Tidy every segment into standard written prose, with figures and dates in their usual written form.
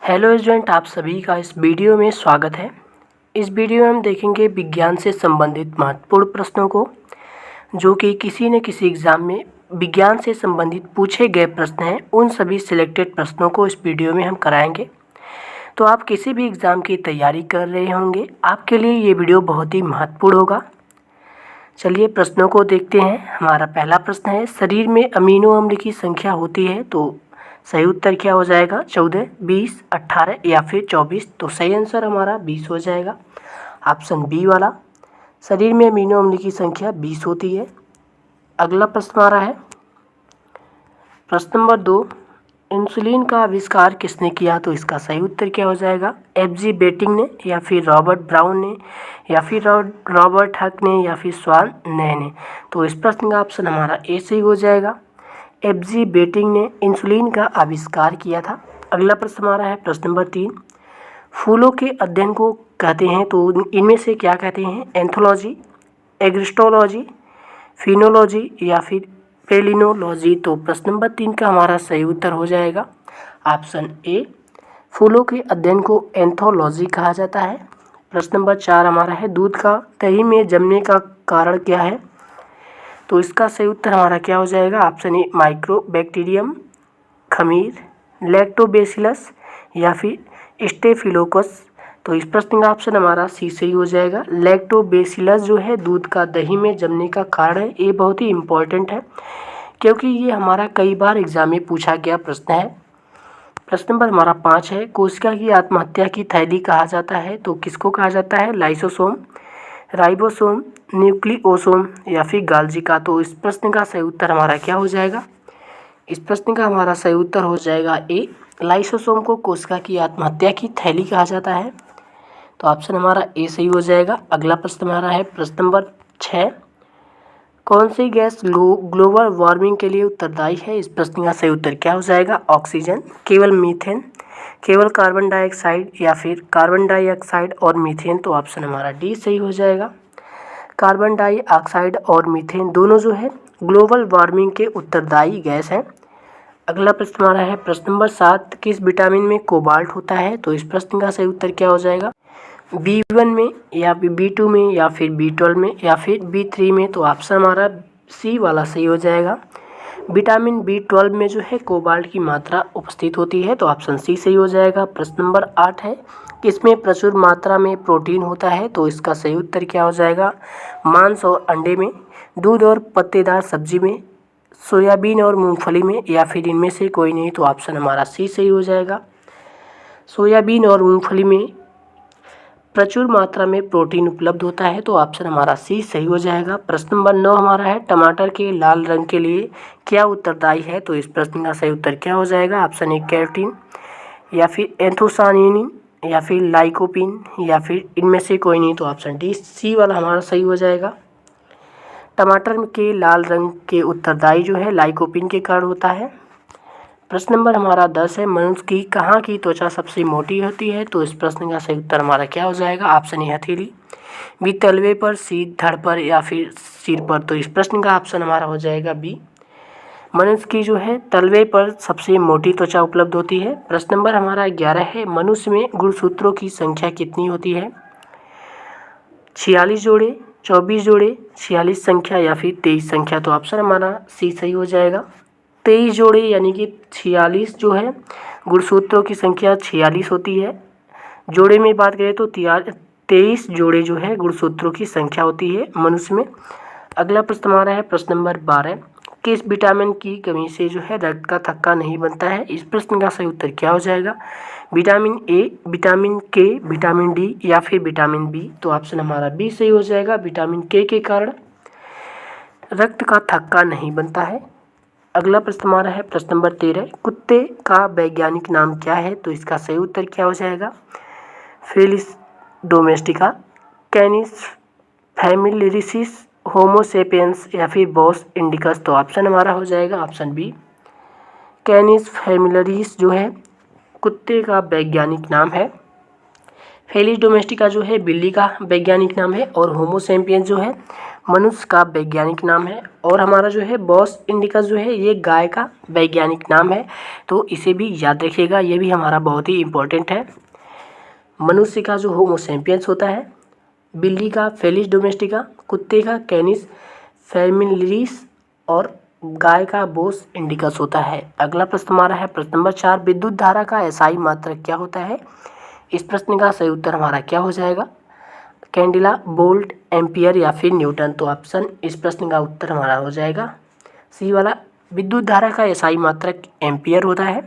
Hello student, आप सभी का इस वीडियो में स्वागत है। इस वीडियो में हम देखेंगे विज्ञान से संबंधित महत्वपूर्ण प्रश्नों को, जो कि किसी न किसी एग्ज़ाम में विज्ञान से संबंधित पूछे गए प्रश्न हैं। उन सभी सिलेक्टेड प्रश्नों को इस वीडियो में हम कराएंगे। तो आप किसी भी एग्ज़ाम की तैयारी कर रहे होंगे, आपके लिए ये वीडियो बहुत ही महत्वपूर्ण होगा। चलिए प्रश्नों को देखते हैं। हमारा पहला प्रश्न है, शरीर में अमीनो अम्ल की संख्या होती है तो सही उत्तर क्या हो जाएगा? 14, 20, 18 या फिर 24। तो सही आंसर हमारा 20 हो जाएगा, ऑप्शन बी वाला। शरीर में अमीनो अम्ल की संख्या 20 होती है। अगला प्रश्न आ रहा है, प्रश्न नंबर 2, इंसुलिन का आविष्कार किसने किया? तो इसका सही उत्तर क्या हो जाएगा? एफ.जी. बेटिंग ने, या फिर रॉबर्ट ब्राउन ने, या फिर रॉबर्ट हक ने, या फिर स्वान ने। तो इस प्रश्न का ऑप्शन हमारा ए सही हो जाएगा। एफ.जी. बेटिंग ने इंसुलिन का आविष्कार किया था। अगला प्रश्न हमारा है प्रश्न नंबर 3, फूलों के अध्ययन को कहते हैं तो इनमें से क्या कहते हैं? एंथोलॉजी, एग्रिस्टोलॉजी, फिनोलॉजी या फिर पेलिनोलॉजी। तो प्रश्न नंबर 3 का हमारा सही उत्तर हो जाएगा ऑप्शन ए, फूलों के अध्ययन को एंथोलॉजी कहा जाता है। प्रश्न नंबर 4 हमारा है, दूध का दही में जमने का कारण क्या है? तो इसका सही उत्तर हमारा क्या हो जाएगा? ऑप्शन ए, माइक्रोबैक्टीरियम, खमीर, लैक्टोबैसिलस या फिर स्टेफिलोकस। तो इस प्रश्न का ऑप्शन हमारा सी सही हो जाएगा। लैक्टोबैसिलस जो है दूध का दही में जमने का कारण है। ये बहुत ही इम्पोर्टेंट है, क्योंकि ये हमारा कई बार एग्जाम में पूछा गया प्रश्न है। प्रश्न नंबर हमारा 5 है, कोशिका की आत्महत्या की थैली कहा जाता है तो किसको कहा जाता है? लाइसोसोम, राइबोसोम, न्यूक्लियोसोम या फिर गाल्जी का। तो इस प्रश्न का सही उत्तर हमारा क्या हो जाएगा? इस प्रश्न का हमारा सही उत्तर हो जाएगा ए, लाइसोसोम को कोशिका की आत्महत्या की थैली कहा जाता है। तो ऑप्शन हमारा ए सही हो जाएगा। अगला प्रश्न हमारा है प्रश्न नंबर 6, कौन सी गैस ग्लोबल वार्मिंग के लिए उत्तरदायी है? इस प्रश्न का सही उत्तर क्या हो जाएगा? ऑक्सीजन, केवल मीथेन, केवल कार्बन डाइऑक्साइड या फिर कार्बन डाइऑक्साइड और मीथेन। तो ऑप्शन हमारा डी सही हो जाएगा। कार्बन डाइऑक्साइड और मीथेन दोनों जो है ग्लोबल वार्मिंग के उत्तरदायी गैस हैं। अगला प्रश्न हमारा है प्रश्न नंबर 7, किस विटामिन में कोबाल्ट होता है? तो इस प्रश्न का सही उत्तर क्या हो जाएगा? B1 में या फिर B2 में या फिर B12 में या फिर B3 में। तो ऑप्शन हमारा सी वाला सही हो जाएगा। विटामिन B12 में जो है कोबाल्ट की मात्रा उपस्थित होती है। तो ऑप्शन सी सही हो जाएगा। प्रश्न नंबर 8 है, किसमें प्रचुर मात्रा में प्रोटीन होता है? तो इसका सही उत्तर क्या हो जाएगा? मांस और अंडे में, दूध और पत्तेदार सब्जी में, सोयाबीन और मूंगफली में या फिर इनमें से कोई नहीं। तो ऑप्शन हमारा सी सही हो जाएगा। सोयाबीन और मूंगफली में प्रचुर मात्रा में प्रोटीन उपलब्ध होता है। तो ऑप्शन हमारा सी सही हो जाएगा। प्रश्न नंबर 9 हमारा है, टमाटर के लाल रंग के लिए क्या उत्तरदायी है? तो इस प्रश्न का सही उत्तर क्या हो जाएगा? ऑप्शन ए, कैरोटीन या फिर एंथोसानिन या फिर लाइकोपिन या फिर इनमें से कोई नहीं। तो ऑप्शन डी सी वाला हमारा सही हो जाएगा। टमाटर के लाल रंग के उत्तरदायी जो है लाइकोपिन के कारण होता है। प्रश्न नंबर हमारा 10 है, मनुष्य की कहाँ की त्वचा सबसे मोटी होती है? तो इस प्रश्न का सही उत्तर हमारा क्या हो जाएगा? ऑप्शन ए, हथेली, बी, तलवे पर, सी, धड़ पर या फिर सिर पर। तो इस प्रश्न का ऑप्शन हमारा हो जाएगा बी, मनुष्य की जो है तलवे पर सबसे मोटी त्वचा उपलब्ध होती है। प्रश्न नंबर हमारा 11 है, मनुष्य में गुणसूत्रों की संख्या कितनी होती है? 46 जोड़े, 24 जोड़े, 46 संख्या या फिर 23 संख्या। तो ऑप्शन हमारा सी सही हो जाएगा। 23 जोड़े यानी कि 46 जो है गुणसूत्रों की संख्या 46 होती है। जोड़े में बात करें तो 23 जोड़े जो है गुणसूत्रों की संख्या होती है मनुष्य में। अगला प्रश्न हमारा है प्रश्न नंबर 12, किस विटामिन की कमी से जो है रक्त का थक्का नहीं बनता है? इस प्रश्न का सही उत्तर क्या हो जाएगा? विटामिन ए, विटामिन के, विटामिन डी या फिर विटामिन बी। तो ऑप्शन हमारा बी सही हो जाएगा। विटामिन के कारण रक्त का थक्का नहीं बनता है। अगला प्रश्न हमारा है प्रश्न नंबर 13, कुत्ते का वैज्ञानिक नाम क्या है? तो इसका सही उत्तर क्या हो जाएगा? फेलिस डोमेस्टिका, कैनिस फैमिलियरिस, होमो सेपियंस या फिर बॉस इंडिकस। तो ऑप्शन हमारा हो जाएगा ऑप्शन बी, कैनिस फैमिलियरिस जो है कुत्ते का वैज्ञानिक नाम है। फेलिस डोमेस्टिका जो है बिल्ली का वैज्ञानिक नाम है और होमो सेपियंस जो है मनुष्य का वैज्ञानिक नाम है। और हमारा जो है बॉस इंडिकस जो है ये गाय का वैज्ञानिक नाम है, तो इसे भी याद रखिएगा, ये भी हमारा बहुत ही इम्पोर्टेंट है। मनुष्य का जो होमो सेपियंस होता है, बिल्ली का फेलिस डोमेस्टिका, कुत्ते का कैनिस फैमिलिस और गाय का बोस इंडिकस होता है। अगला प्रश्न हमारा है प्रश्न नंबर 4, विद्युत धारा का एसआई मात्रक क्या होता है? इस प्रश्न का सही उत्तर हमारा क्या हो जाएगा? कैंडिला, वोल्ट, एम्पियर या फिर न्यूटन। तो ऑप्शन इस प्रश्न का उत्तर हमारा हो जाएगा सी वाला। विद्युत धारा का एसआई मात्रक एम्पियर होता है।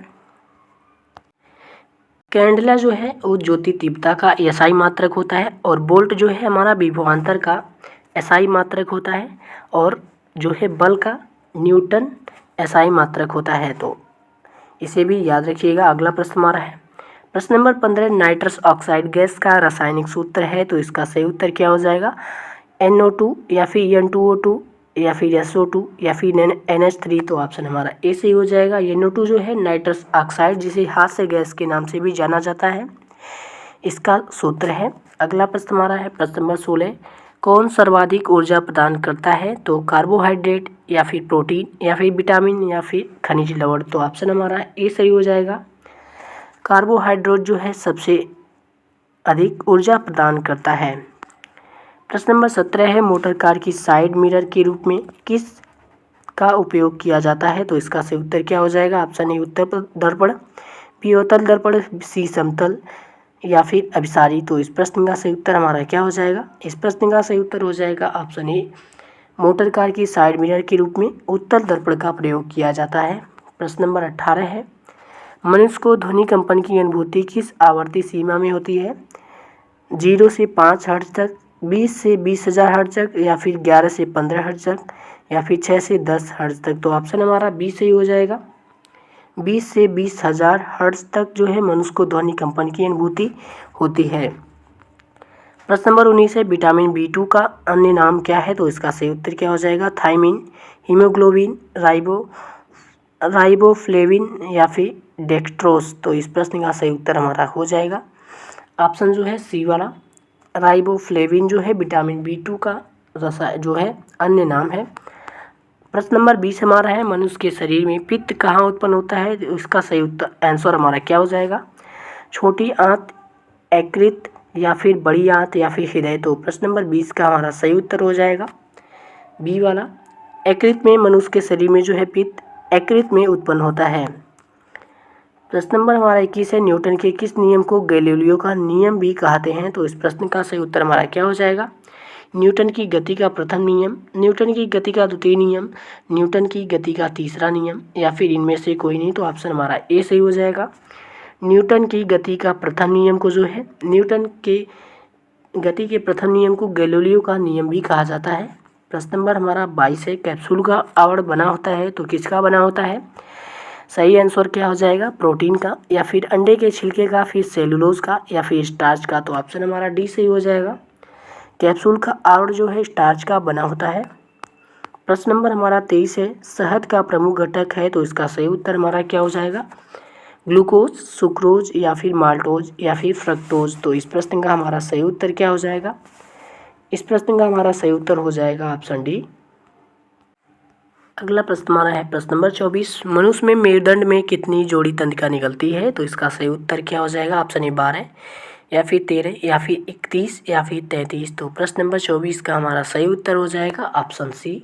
कैंडिला जो है वो ज्योति तीव्रता का एसआई मात्रक होता है और वोल्ट जो है हमारा विभवांतर का एसआई मात्रक होता है और जो है बल का न्यूटन एसआई मात्रक होता है, तो इसे भी याद रखिएगा। अगला प्रश्न हमारा है प्रश्न नंबर 15, नाइट्रस ऑक्साइड गैस का रासायनिक सूत्र है, तो इसका सही उत्तर क्या हो जाएगा? NO2 या फिर N2O2 या फिर SO2 या फिर NH3। तो ऑप्शन हमारा ए सही हो जाएगा। NO2 जो है नाइट्रस ऑक्साइड जिसे हास्य गैस के नाम से भी जाना जाता है, इसका सूत्र है। अगला प्रश्न हमारा है प्रश्न नंबर 16, कौन सर्वाधिक ऊर्जा प्रदान करता है? तो कार्बोहाइड्रेट या फिर प्रोटीन या फिर विटामिन या फिर खनिज लवण। तो ऑप्शन हमारा ए सही हो जाएगा। कार्बोहाइड्रेट जो है सबसे अधिक ऊर्जा प्रदान करता है। प्रश्न नंबर 17 है, मोटर कार की साइड मिरर के रूप में किस का उपयोग किया जाता है? तो इसका सही उत्तर क्या हो जाएगा? ऑप्शन ए उत्तल दर्पण, बी अवतल दर्पण, सी समतल या फिर अभिसारी। तो इस प्रश्न का सही उत्तर हमारा क्या हो जाएगा? इस प्रश्न का सही उत्तर हो जाएगा ऑप्शन ए, मोटर कार की साइड मिरर के रूप में उत्तल दर्पण का प्रयोग किया जाता है। प्रश्न नंबर 18 है, मनुष्य को ध्वनि कंपन की अनुभूति किस आवर्ती सीमा में होती है? 0 से 5 हर्ट्ज तक, 20 से 20,000 हर्ट्ज तक या फिर 11 से 15 हर्ट्ज तक या फिर 6 से 10 हर्ट्ज तक। तो ऑप्शन हमारा बी सही हो जाएगा। 20 से 20,000 हर्ट्ज तक जो है मनुष्य को ध्वनि कंपन की अनुभूति होती है। प्रश्न नंबर 19 है, विटामिन B2 का अन्य नाम क्या है? तो इसका सही उत्तर क्या हो जाएगा? थायमिन, हीमोग्लोबिन, राइबोफ्लेविन या फिर डेक्स्ट्रोज। तो इस प्रश्न का सही उत्तर हमारा हो जाएगा ऑप्शन जो है सी वाला, राइबोफ्लेविन जो है विटामिन B2 का जो है अन्य नाम है। प्रश्न नंबर 20 हमारा है, मनुष्य के शरीर में पित्त कहाँ उत्पन्न होता है? इसका सही उत्तर आंसर हमारा क्या हो जाएगा? छोटी आंत, यकृत या फिर बड़ी आंत या फिर हृदय। तो प्रश्न नंबर 20 का हमारा सही उत्तर हो जाएगा बी वाला, यकृत में मनुष्य के शरीर में जो है पित्त यकृत में उत्पन्न होता है। प्रश्न नंबर हमारा 21 है, न्यूटन के किस नियम को गैलीलियो का नियम भी कहते हैं? तो इस प्रश्न का सही उत्तर हमारा क्या हो जाएगा? न्यूटन की गति का प्रथम नियम, न्यूटन की गति का द्वितीय नियम, न्यूटन की गति का तीसरा नियम या फिर इनमें से कोई नहीं। तो ऑप्शन हमारा ए सही हो जाएगा। न्यूटन की गति का प्रथम नियम को जो है न्यूटन के गति के प्रथम नियम को गैलीलियो का नियम भी कहा जाता है। प्रश्न नंबर हमारा 22 है, कैप्सूल का आवरण बना होता है तो किसका बना होता है? सही आंसर क्या हो जाएगा? प्रोटीन का या फिर अंडे के छिलके का, फिर सेलुलोज का या फिर स्टार्च का। तो ऑप्शन हमारा डी सही हो जाएगा। कैप्सूल का आवरण जो है स्टार्च का बना होता है। प्रश्न नंबर हमारा 23 है, शहद का प्रमुख घटक है तो इसका सही उत्तर हमारा क्या हो जाएगा? ग्लूकोज, सुक्रोज या फिर माल्टोज या फिर फ्रक्टोज। तो इस प्रश्न का हमारा सही उत्तर क्या हो जाएगा? इस प्रश्न का हमारा सही उत्तर हो जाएगा ऑप्शन डी। अगला प्रश्न हमारा है प्रश्न नंबर 24, मनुष्य में मेरुदंड में कितनी जोड़ी तंत्रिका निकलती है? तो इसका सही उत्तर क्या हो जाएगा? ऑप्शन ए 12 या फिर 13 या फिर 31 या फिर 33। तो प्रश्न नंबर 24 का हमारा सही उत्तर हो जाएगा ऑप्शन सी,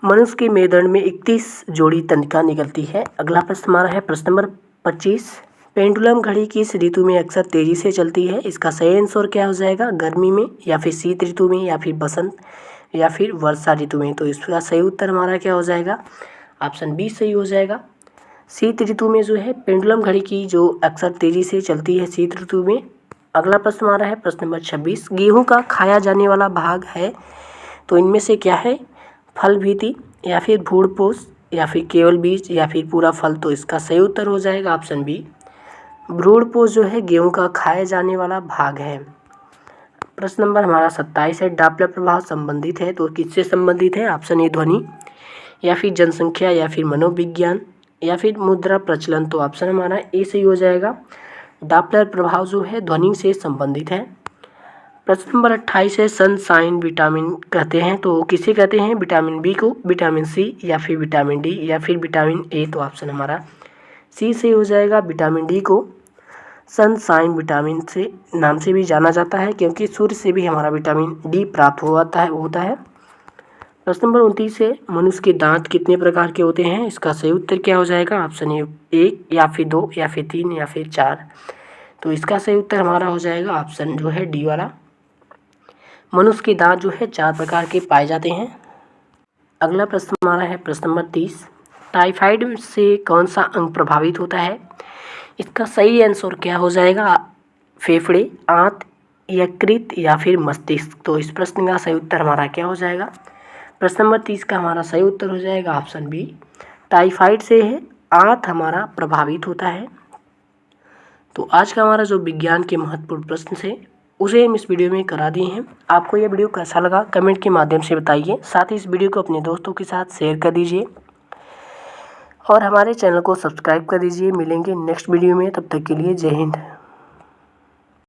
मनुष्य के मेरुदंड में 31 जोड़ी तंत्रिका निकलती है। अगला प्रश्न हमारा है प्रश्न नंबर 25, पेंडुलम घड़ी किस ऋतु में अक्सर तेजी से चलती है? इसका सही आंसर क्या हो जाएगा? गर्मी में या फिर शीत ऋतु में या फिर बसंत या फिर वर्षा ऋतु में। तो इसका सही उत्तर हमारा क्या हो जाएगा? ऑप्शन बी सही हो जाएगा। शीत ऋतु में जो है पेंडुलम घड़ी की जो अक्सर तेजी से चलती है शीत ऋतु में। अगला प्रश्न हमारा है प्रश्न नंबर 26, गेहूं का खाया जाने वाला भाग है तो इनमें से क्या है? फल भीति या फिर भूड़पोष या फिर केवल बीज या फिर पूरा फल। तो इसका सही उत्तर हो जाएगा ऑप्शन बी, भ्रूणपोष जो है गेहूं का खाया जाने वाला भाग है। प्रश्न नंबर हमारा 27 है, डॉपलर प्रभाव संबंधित है तो किससे संबंधित है? ऑप्शन ए ध्वनि या फिर जनसंख्या या फिर मनोविज्ञान या फिर मुद्रा प्रचलन। तो ऑप्शन हमारा ए सही हो जाएगा। डॉपलर प्रभाव जो है ध्वनि से संबंधित है। प्रश्न नंबर 28 है, सनशाइन विटामिन कहते हैं तो किसे कहते हैं? विटामिन बी को, विटामिन सी या फिर विटामिन डी या फिर विटामिन ए? तो ऑप्शन हमारा सी से हो जाएगा। विटामिन डी को सनशाइन विटामिन से नाम से भी जाना जाता है क्योंकि सूर्य से भी हमारा विटामिन डी प्राप्त होता है। प्रश्न नंबर 29 है, मनुष्य के दांत कितने प्रकार के होते हैं? इसका सही उत्तर क्या हो जाएगा? ऑप्शन ए 1 या फिर 2 या फिर 3 या फिर 4। तो इसका सही उत्तर हमारा हो जाएगा ऑप्शन जो है डी वाला। मनुष्य के दांत जो है 4 प्रकार के पाए जाते हैं। अगला प्रश्न हमारा है प्रश्न नंबर 30, टाइफाइड से कौन सा अंग प्रभावित होता है? इसका सही आंसर क्या हो जाएगा? फेफड़े, आंत, यकृत या फिर मस्तिष्क? तो इस प्रश्न का सही उत्तर हमारा क्या हो जाएगा? प्रश्न नंबर 30 का हमारा सही उत्तर हो जाएगा ऑप्शन बी, टाइफाइड से है आंत हमारा प्रभावित होता है। तो आज का हमारा जो विज्ञान के महत्वपूर्ण प्रश्न से उसे हम इस वीडियो में करा दिए हैं। आपको यह वीडियो कैसा लगा कमेंट के माध्यम से बताइए। साथ ही इस वीडियो को अपने दोस्तों के साथ शेयर कर दीजिए और हमारे चैनल को सब्सक्राइब कर दीजिए। मिलेंगे नेक्स्ट वीडियो में, तब तक के लिए जय हिंद।